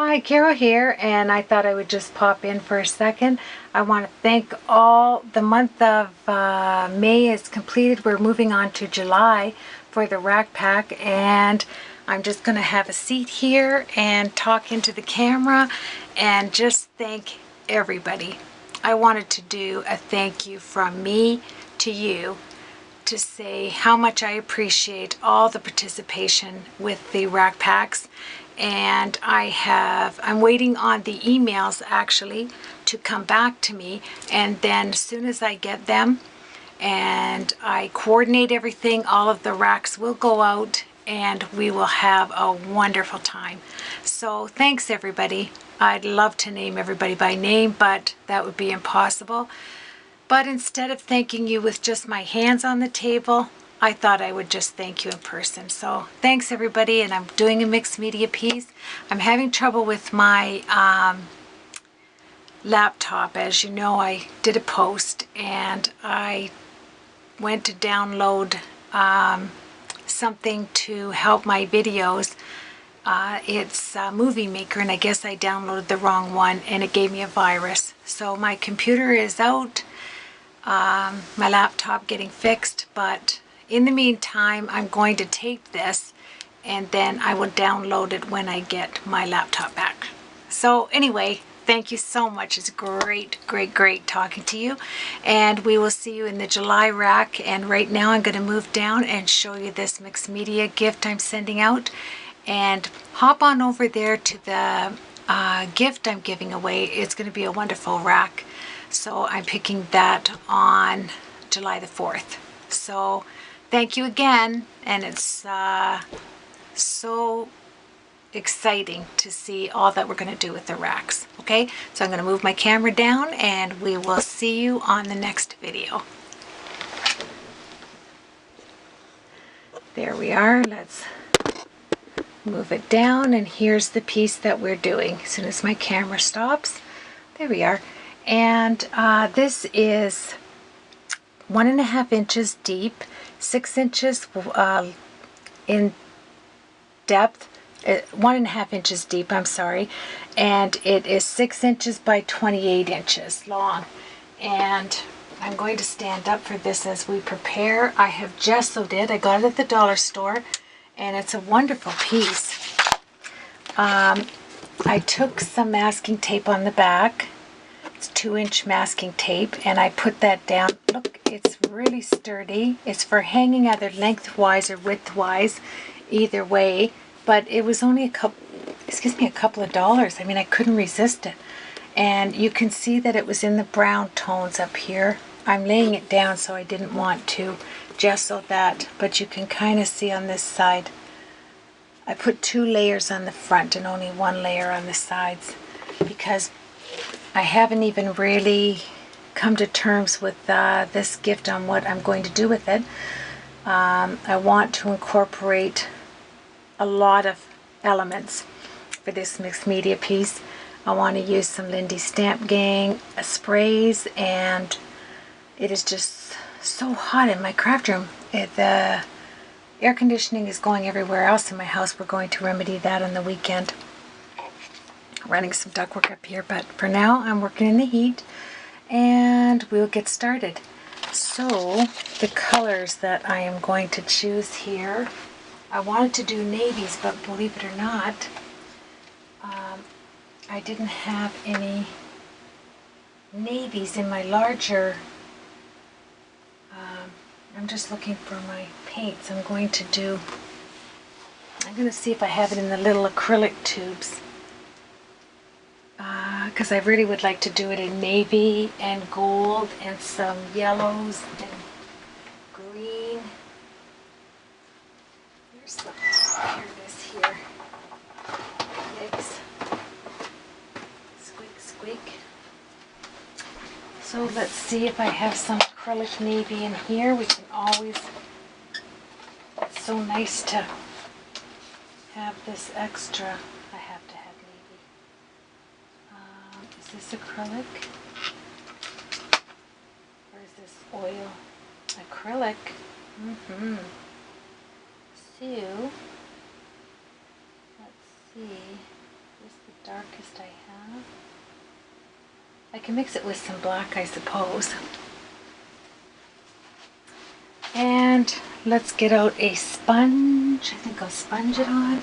Hi, Carol here, and I thought I would just pop in for a second. I want to thank all. The month of May is completed. We're moving on to July for the Rack Pack, and I'm just going to have a seat here and talk into the camera and just thank everybody. I wanted to do a thank you from me to you to say how much I appreciate all the participation with the Rack Packs. And I'm waiting on the emails actually to come back to me, and then as soon as I get them and I coordinate everything, all of the racks will go out and we will have a wonderful time. So thanks everybody. I'd love to name everybody by name, but that would be impossible. But instead of thanking you with just my hands on the table, I thought I would just thank you in person. So thanks everybody, and I'm doing a mixed media piece. I'm having trouble with my laptop. As you know, I did a post and I went to download something to help my videos. It's Movie Maker, and I guess I downloaded the wrong one and it gave me a virus. So my computer is out, my laptop getting fixed, but in the meantime, I'm going to tape this and then I will download it when I get my laptop back. So anyway, thank you so much. It's great talking to you. And we will see you in the July rack. And right now I'm going to move down and show you this mixed media gift I'm sending out. And hop on over there to the gift I'm giving away. It's going to be a wonderful rack. So I'm picking that on July the 4th. So thank you again, and it's so exciting to see all that we're going to do with the racks. Okay, so I'm going to move my camera down and we will see you on the next video. There we are. Let's move it down, and here's the piece that we're doing. As soon as my camera stops, there we are. And this is 1.5 inches deep, 6 inches in depth, 1.5 inches deep, I'm sorry, and it is 6 inches by 28 inches long. And I'm going to stand up for this as we prepare. I have gessoed it. I got it at the dollar store, and it's a wonderful piece. I took some masking tape on the back. It's 2-inch masking tape, and I put that down. Look, it's really sturdy. It's for hanging either lengthwise or widthwise, either way. But it was only a couple of dollars. I mean, I couldn't resist it. And you can see that it was in the brown tones up here. I'm laying it down so I didn't want to gesso that, but you can kind of see on this side. I put 2 layers on the front and only 1 layer on the sides because I haven't even really come to terms with this gift on what I'm going to do with it. I want to incorporate a lot of elements for this mixed media piece. I want to use some Lindy Stamp Gang sprays, and it is just so hot in my craft room. The air conditioning is going everywhere else in my house. We're going to remedy that on the weekend. Running some ductwork up here, but for now I'm working in the heat and we'll get started. So the colors that I am going to choose here, I wanted to do navies, but believe it or not, I didn't have any navies in my larger, I'm just looking for my paints. I'm going to see if I have it in the little acrylic tubes. Because I really would like to do it in navy and gold and some yellows and green. Here's some, here it is here. Yikes. Squeak, squeak. So let's see if I have some acrylic navy in here. We can always, it's so nice to have this extra. I have to have Is this acrylic? Or is this oil? Acrylic. So, let's see. Here's the darkest I have. I can mix it with some black, I suppose. And let's get out a sponge. I think I'll sponge it on.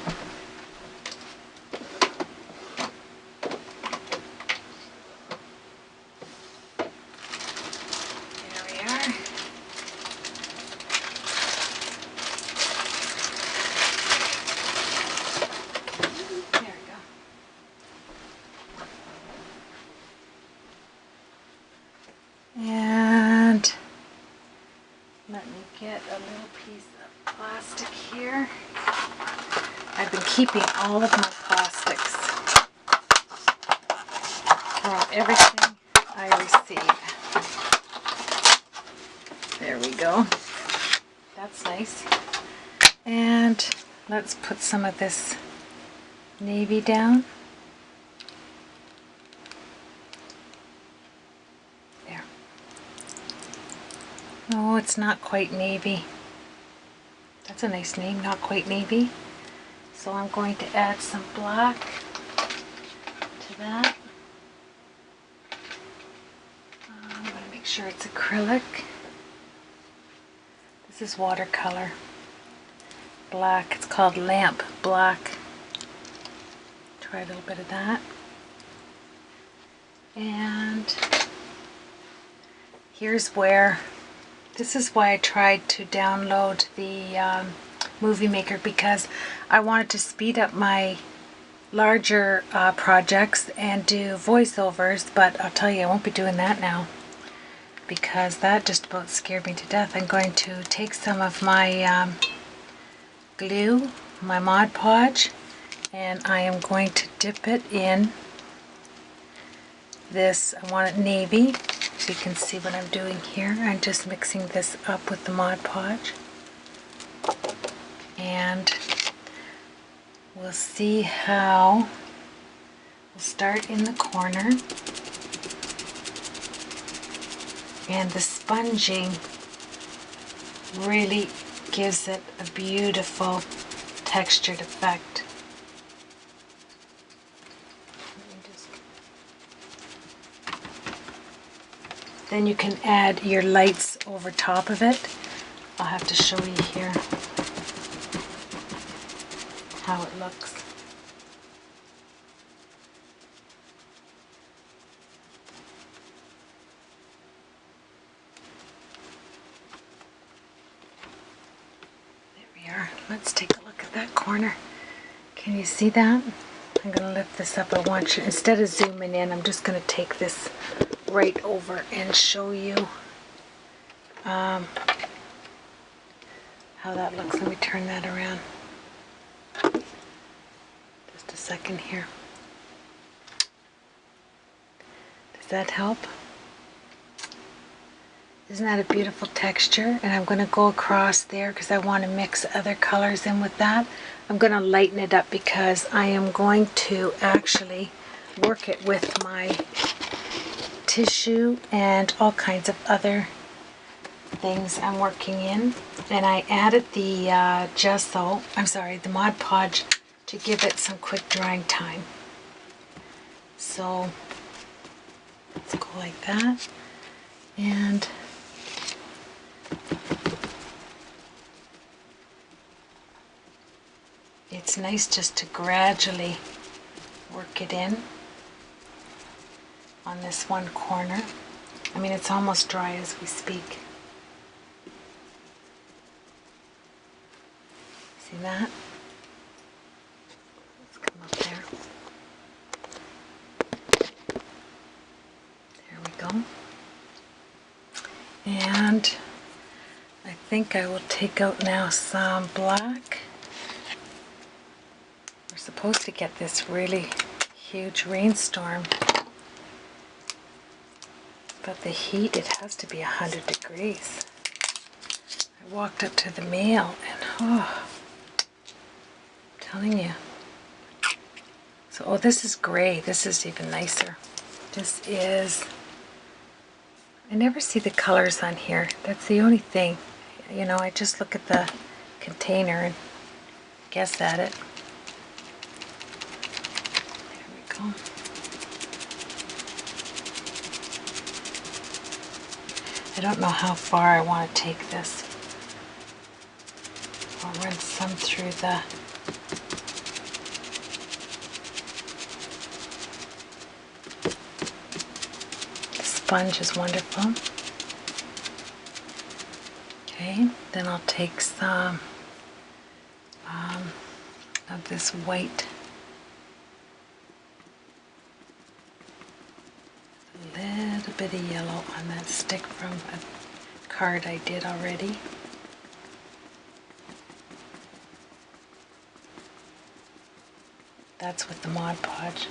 There we are. There we go. And let me get a little piece of plastic here. I've been keeping all of my plastics from everything I receive. There we go. That's nice. And let's put some of this navy down. There. No, it's not quite navy. That's a nice name, not quite navy. So I'm going to add some black to that. I'm going to make sure it's acrylic. This is watercolor. Black, it's called Lamp Black. Try a little bit of that. And here's where, this is why I tried to download the Movie Maker, because I wanted to speed up my larger projects and do voiceovers, but I'll tell you, I won't be doing that now because that just about scared me to death. I'm going to take some of my glue, my Mod Podge, and I am going to dip it in this. I want it navy, so you can see what I'm doing here. I'm just mixing this up with the Mod Podge, and we'll see how. We'll start in the corner, and the sponging really gives it a beautiful textured effect. Then you can add your lights over top of it. I'll have to show you here how it looks. Let's take a look at that corner. Can you see that? I'm going to lift this up. I want you, instead of zooming in, I'm just going to take this right over and show you how that looks. Let me turn that around. Just a second here. Does that help? Isn't that a beautiful texture? And I'm going to go across there because I want to mix other colors in with that. I'm going to lighten it up because I am going to actually work it with my tissue and all kinds of other things I'm working in. And I added the the Mod Podge to give it some quick drying time. So let's go like that. And it's nice just to gradually work it in on this one corner. I mean, it's almost dry as we speak. See that? Let's come up there. There we go. And I think I will take out now some black. We're supposed to get this really huge rainstorm, but the heat, it has to be 100 degrees. I walked up to the mail and oh, I'm telling you. So, oh, this is gray. This is even nicer. This is, I never see the colors on here. That's the only thing. You know, I just look at the container and guess at it. There we go. I don't know how far I want to take this. I'll run some through the sponge is wonderful. Okay, then I'll take some of this white, a little bit of yellow on that stick from a card I did already. That's with the Mod Podge.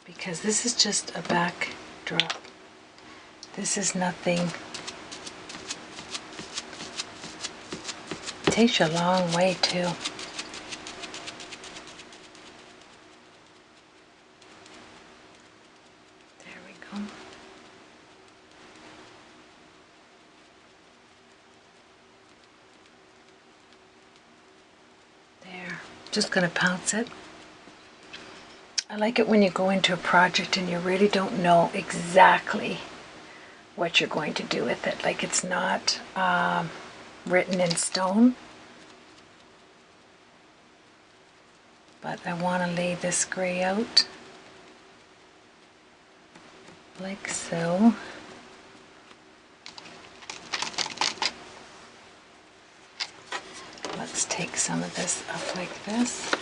Because this is just a backdrop. This is nothing. It takes you a long way too. There we go. There. Just gonna pounce it. I like it when you go into a project and you really don't know exactly what you're going to do with it. Like it's not written in stone. But I want to lay this gray out like so. Let's take some of this up like this.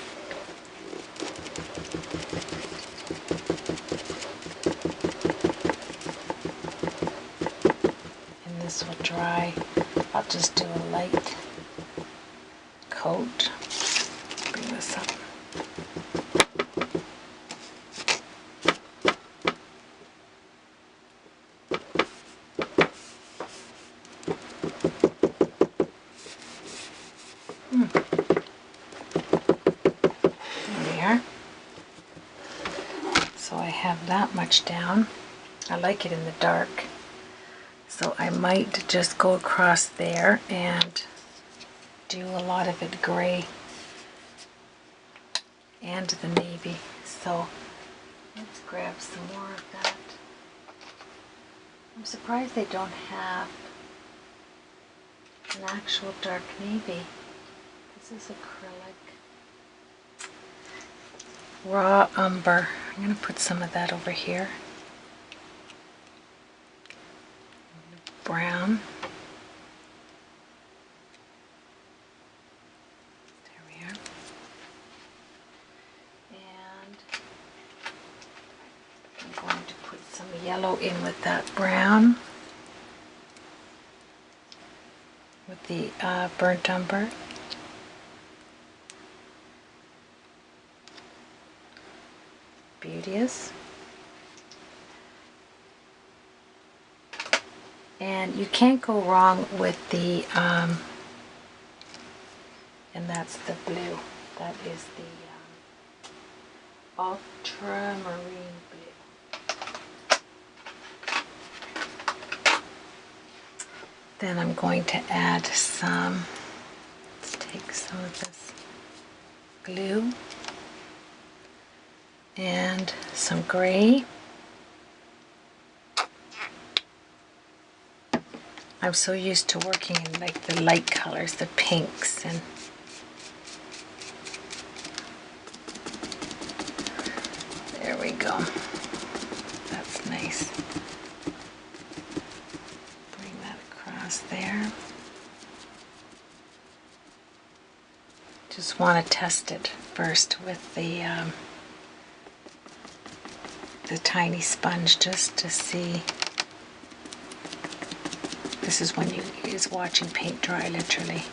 And this will dry. I'll just do a light coat. Bring this up. So I have that much down. I like it in the dark. So I might just go across there and do a lot of it gray and the navy. So let's grab some more of that. I'm surprised they don't have an actual dark navy. This is acrylic. Raw umber. I'm going to put some of that over here. Brown. There we are. And I'm going to put some yellow in with that brown. With the burnt umber. Beauteous. And you can't go wrong with the, and that's the blue. That is the ultramarine blue. Then I'm going to add some, let's take some of this blue and some gray. I'm so used to working in like the light colors, the pinks, and there we go. That's nice. Bring that across there. Just want to test it first with the tiny sponge just to see. This is when you is watching paint dry, literally.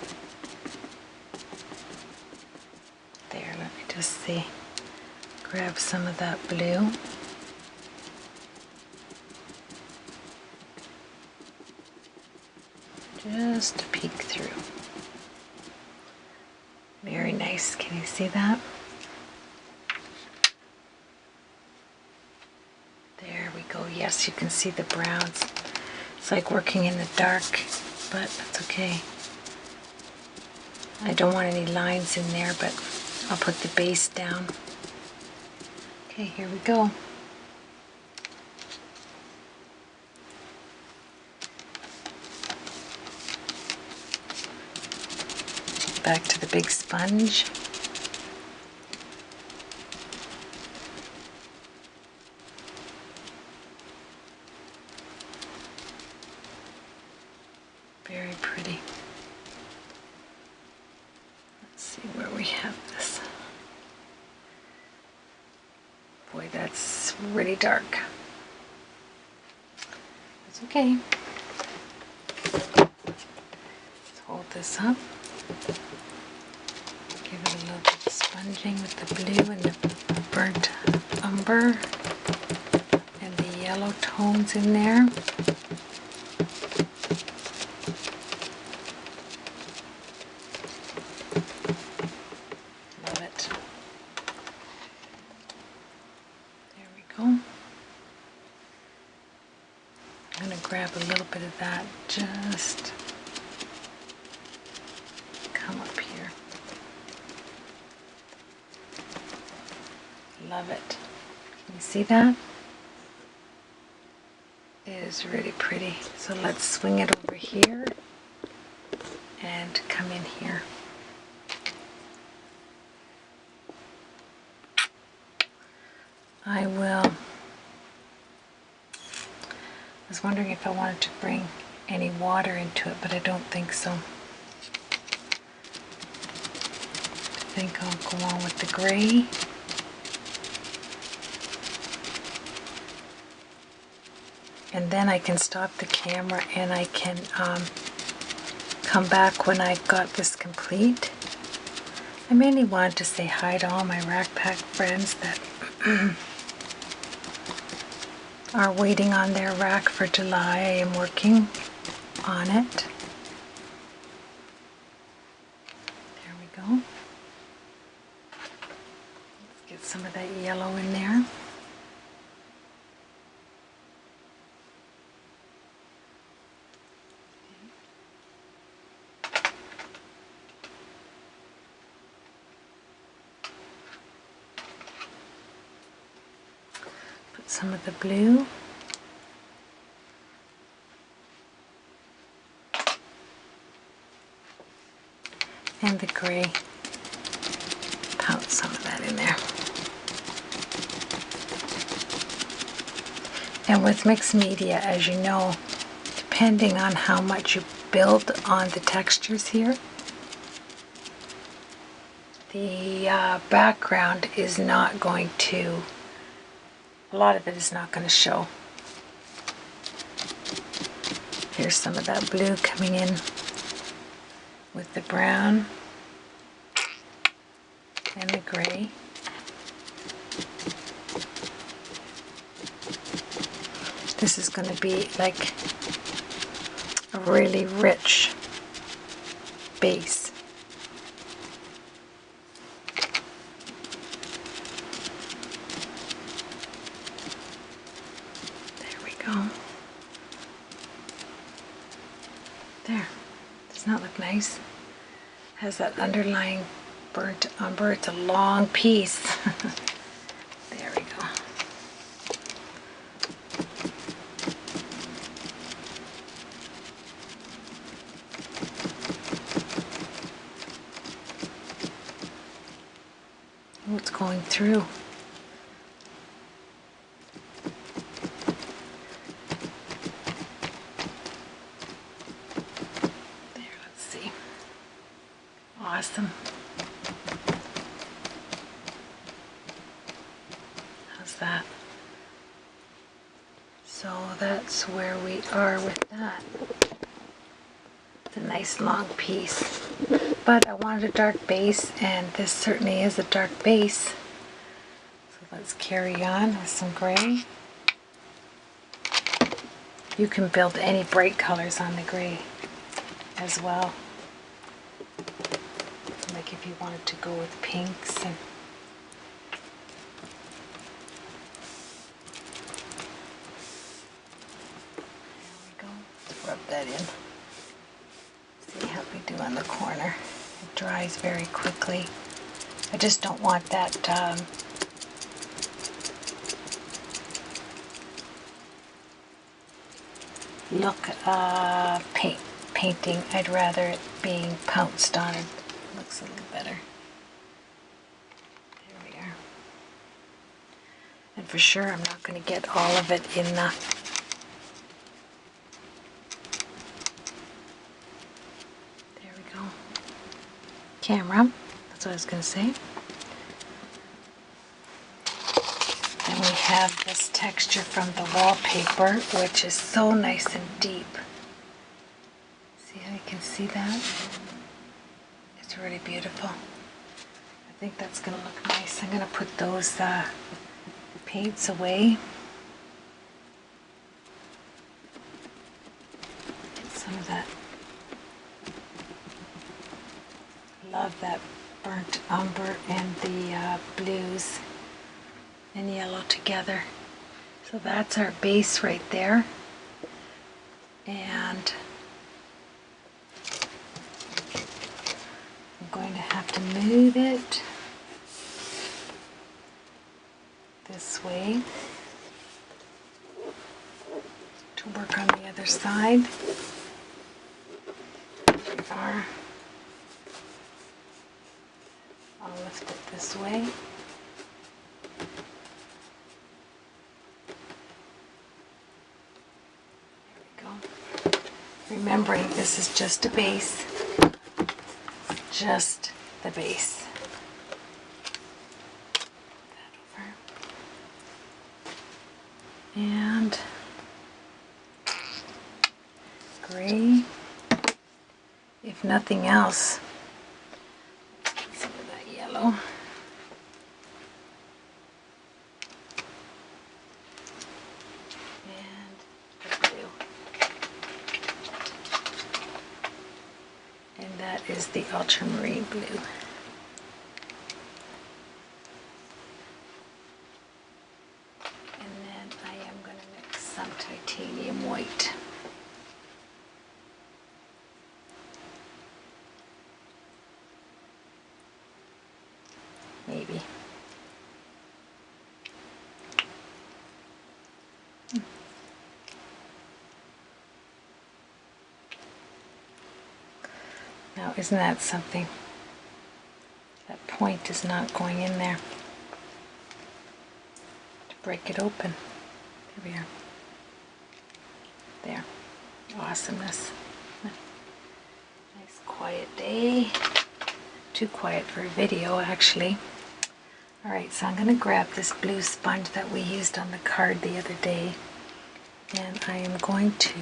There, let me just see. Grab some of that blue. Just to peek through. Very nice. Can you see that? There we go. Yes, you can see the browns. It's like working in the dark, but that's okay. I don't want any lines in there, but I'll put the base down. Okay, here we go. Back to the big sponge. Very pretty. Let's see where we have this. Boy, that's really dark. It's okay. Let's hold this up. Give it a little bit of sponging with the blue and the burnt umber and the yellow tones in there. Love it. There we go. I'm going to grab a little bit of that, just come up here. Love it. Can you see that? It is really pretty. So let's swing it over here and come in here. I was wondering if I wanted to bring any water into it, but I don't think so. I think I'll go on with the gray. And then I can stop the camera and I can come back when I got this complete. I mainly wanted to say hi to all my Rack Pack friends that are waiting on their rack for July. I am working on it. There we go. Let's get some of that yellow in there. Some of the blue. And the gray. Pounce some of that in there. And with mixed media, as you know, depending on how much you build on the textures here, the background is not going to, a lot of it is not going to show. Here's some of that blue coming in with the brown and the gray. This is going to be like a really rich base. Go. There. Does not look nice? Has that underlying burnt umber. It's a long piece. There we go. Oh, it's going through. Awesome. How's that? So that's where we are with that. It's a nice long piece. But I wanted a dark base, and this certainly is a dark base. So let's carry on with some gray. You can build any bright colors on the gray as well. Like if you wanted to go with pinks and there we go. Let's rub that in. See how we do on the corner. It dries very quickly. I just don't want that look painting. I'd rather it being pounced on. It looks a little better. There we are. And for sure I'm not going to get all of it in the camera. That's what I was going to say. And we have this texture from the wallpaper, which is so nice and deep. See how you can see that? It's really beautiful. I think that's going to look nice. I'm going to put those paints away. Get some of that. Love that burnt umber and the blues and yellow together. So that's our base right there. And I'm going to have to move it this way to work on the other side. There we are. I'll lift it this way. There we go. Remembering this is just a base. Just the base. That over. And gray. If nothing else, some of that yellow. And the blue. And that is the ultramarine blue. And then I am going to mix some titanium white. Maybe. Now, isn't that something? That point is not going in there to break it open. There we are. There. Awesomeness. Nice quiet day. Too quiet for a video, actually. Alright, so I'm going to grab this blue sponge that we used on the card the other day, and I am going to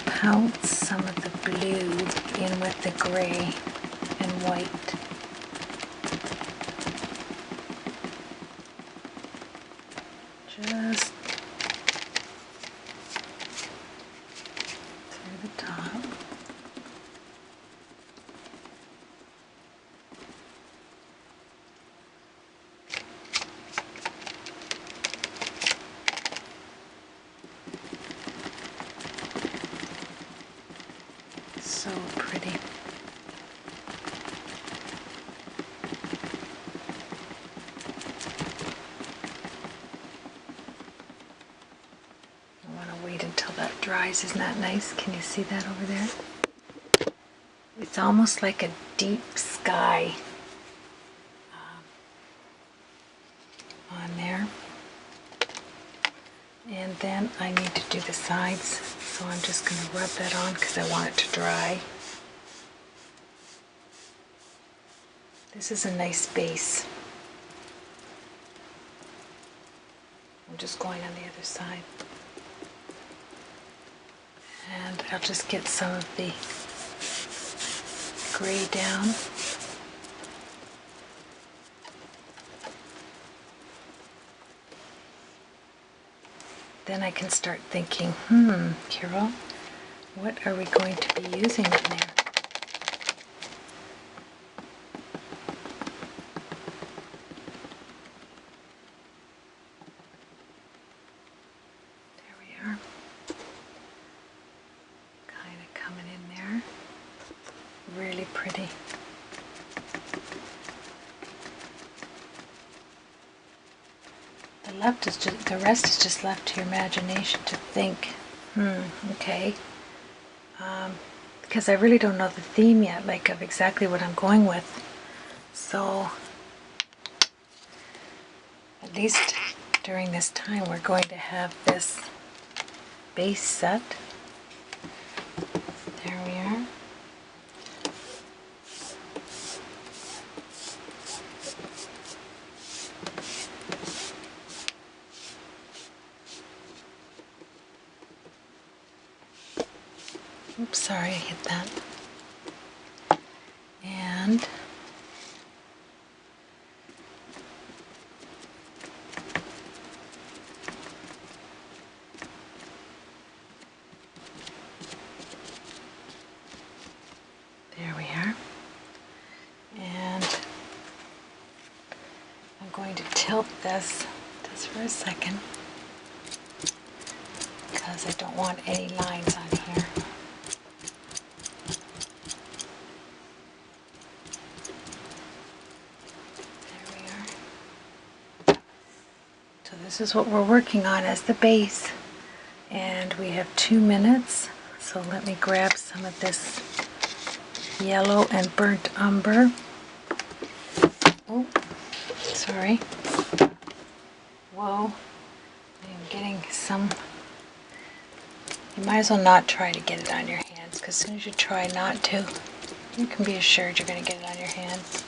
pounce some of the blue in with the gray and white. Just through the top. So pretty. I want to wait until that dries. Isn't that nice? Can you see that over there? It's almost like a deep sky on there. And then I need to do the sides, so I'm just going to rub that on because I want it to dry. This is a nice base. I'm just going on the other side. And I'll just get some of the gray down. Then I can start thinking, Carol, what are we going to be using in there? There we are. Kind of coming in there. Really pretty. The rest is just left to your imagination to think. Okay. Because I really don't know the theme yet, like of exactly what I'm going with. So, at least during this time, we're going to have this base set. There we are. Oops, sorry, I hit that. And there we are. And I'm going to tilt this just for a second because I don't want any lines on here. This is what we're working on as the base, and we have 2 minutes, so let me grab some of this yellow and burnt umber. Oh, sorry. Whoa, I'm getting some. You might as well not try to get it on your hands, because as soon as you try not to, you can be assured you're going to get it on your hands.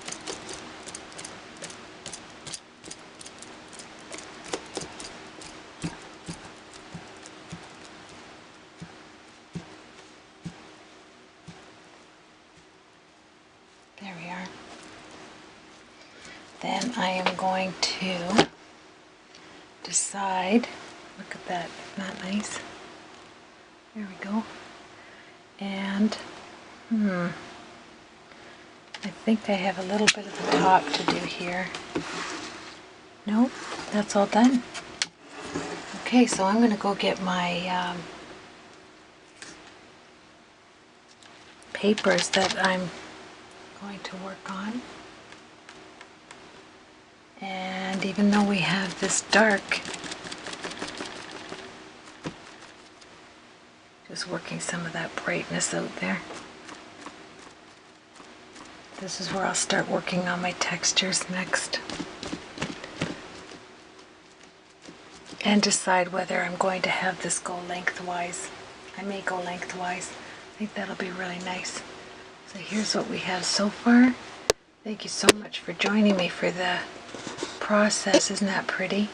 There we are. Then I am going to decide, look at that, isn't that nice? There we go. And, I think I have a little bit of the top to do here. Nope, that's all done. Okay, so I'm going to go get my papers that I'm going to work on. And even though we have this dark, just working some of that brightness out there. This is where I'll start working on my textures next. And decide whether I'm going to have this go lengthwise. I may go lengthwise. I think that'll be really nice. So here's what we have so far. Thank you so much for joining me for the process. Isn't that pretty?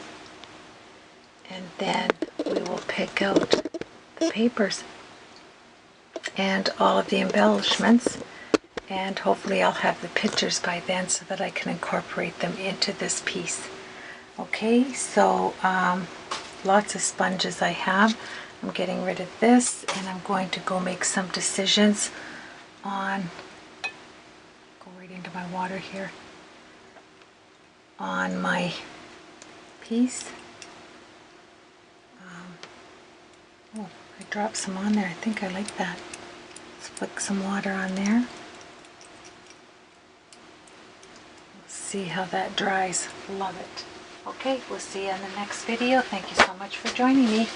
And then we will pick out the papers and all of the embellishments, and hopefully I'll have the pictures by then so that I can incorporate them into this piece. Okay, so lots of sponges I have. I'm getting rid of this, and I'm going to go make some decisions on, go right into my water here, on my piece. Oh, I dropped some on there. I think I like that. Let's flick some water on there. Let's see how that dries. Love it. Okay, we'll see you in the next video. Thank you so much for joining me.